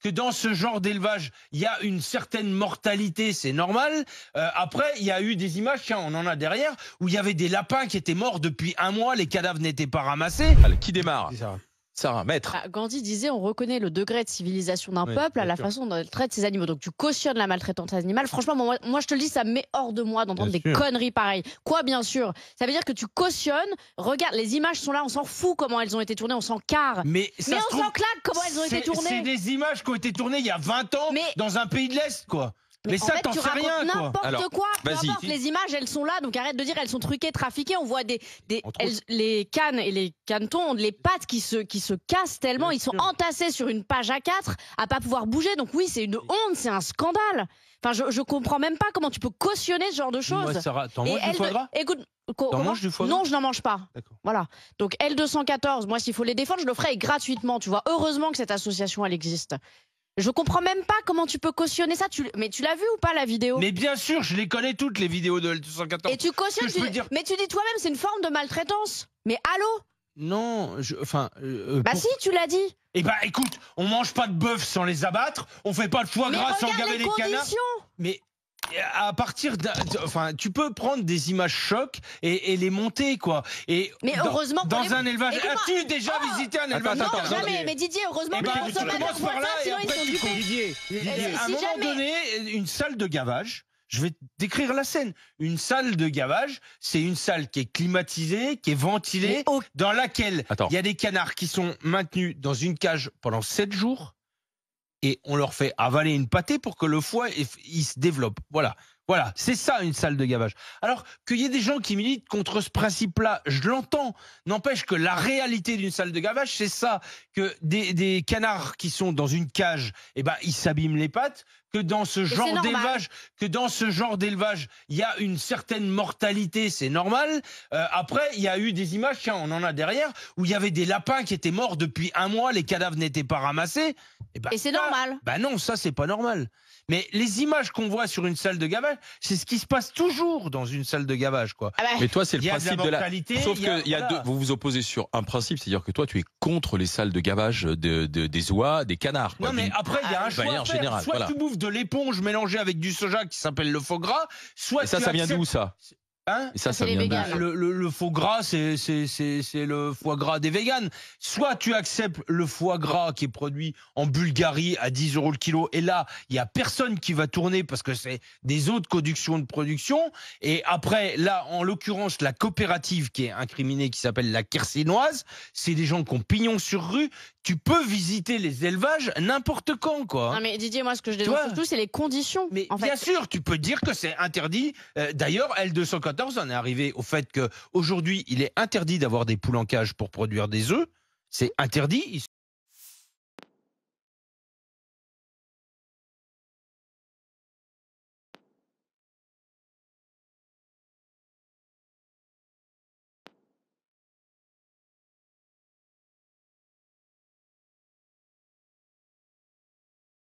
que dans ce genre d'élevage, il y a une certaine mortalité, c'est normal. Après, il y a eu des images, tiens, on en a derrière, où il y avait des lapins qui étaient morts depuis 1 mois, les cadavres n'étaient pas ramassés. Allez, qui démarre? Sarah, maître. Gandhi disait on reconnaît le degré de civilisation d'un peuple à la façon dont il traite ses animaux. Donc tu cautionnes la maltraitance animale. Franchement, moi je te le dis, ça me met hors de moi d'entendre des conneries pareilles. Quoi, bien sûr? Ça veut dire que tu cautionnes. Regarde, les images sont là, on s'en fout comment elles ont été tournées, on s'en carre. Mais on s'en claque comment elles ont été tournées. C'est des images qui ont été tournées il y a 20 ans dans un pays de l'Est, quoi. Mais en ça, fait, t'en sais rien, quoi. N'importe quoi. Peu importe, les images, elles sont là, donc arrête de dire elles sont truquées, trafiquées. On voit les cannes et les canetons ont les pattes qui se cassent tellement, ils sont entassés sur une page A4 à pas pouvoir bouger. Donc oui, c'est une honte, c'est un scandale. Enfin, je comprends même pas comment tu peux cautionner ce genre de choses. Moi, Sarah, t'en manges du foie gras? Écoute, t'en manges du foie gras? Non, je n'en mange pas. Voilà. Donc L214, moi, s'il faut les défendre, je le ferai gratuitement. Tu vois, heureusement que cette association, elle existe. Je comprends même pas comment tu peux cautionner ça. Mais tu l'as vu ou pas la vidéo? Mais bien sûr, je les connais toutes les vidéos de L214. Et tu cautionnes, mais tu dis toi-même c'est une forme de maltraitance. Mais allô? Non, bah si, tu l'as dit. Eh ben écoute, on mange pas de bœuf sans les abattre, on fait pas de foie gras sans gaver les canards. Mais à partir tu peux prendre des images chocs et les monter, quoi. Et mais heureusement dans un élevage. As-tu déjà visité un élevage? Non, jamais. Mais Didier, heureusement que les consommateurs voient ça, sinon ils sont dupés. Didier, à un moment donné, une salle de gavage. Je vais décrire la scène. Une salle de gavage, c'est une salle qui est climatisée, qui est ventilée, dans laquelle il y a des canards qui sont maintenus dans une cage pendant 7 jours. Et on leur fait avaler une pâtée pour que le foie il se développe. Voilà, c'est ça une salle de gavage. Alors qu'il y ait des gens qui militent contre ce principe-là, je l'entends. N'empêche que la réalité d'une salle de gavage, c'est ça, que des canards qui sont dans une cage, eh ben ils s'abîment les pattes. Que dans ce genre d'élevage, il y a une certaine mortalité, c'est normal. Après, il y a eu des images, tiens, on en a derrière, où il y avait des lapins qui étaient morts depuis 1 mois, les cadavres n'étaient pas ramassés. Et c'est normal. Ben non, ça c'est pas normal. Mais les images qu'on voit sur une salle de gavage, c'est ce qui se passe toujours dans une salle de gavage, quoi. Mais toi, c'est le principe de la. Sauf que vous vous opposez sur un principe, c'est-à-dire que toi, tu es contre les salles de gavage des oies, des canards. Non, mais après, il y a un choix à faire. Soit tu bouffes de l'éponge mélangée avec du soja qui s'appelle le faux gras, soit. Et ça vient d'où, ça? Hein? Et ça vient le faux gras, c'est le foie gras des véganes. Soit tu acceptes le foie gras qui est produit en Bulgarie à 10 € le kilo, et là, il y a personne qui va tourner parce que c'est des autres conditions de production. Et après, là, en l'occurrence, la coopérative qui est incriminée, qui s'appelle la Quercénoise, c'est des gens qui ont pignon sur rue. Tu peux visiter les élevages n'importe quand, quoi. Non mais Didier, moi ce que je dénonce surtout, c'est les conditions. Mais bien sûr, tu peux dire que c'est interdit. D'ailleurs, L214 en est arrivé au fait que aujourd'hui, il est interdit d'avoir des poules en cage pour produire des œufs. C'est interdit.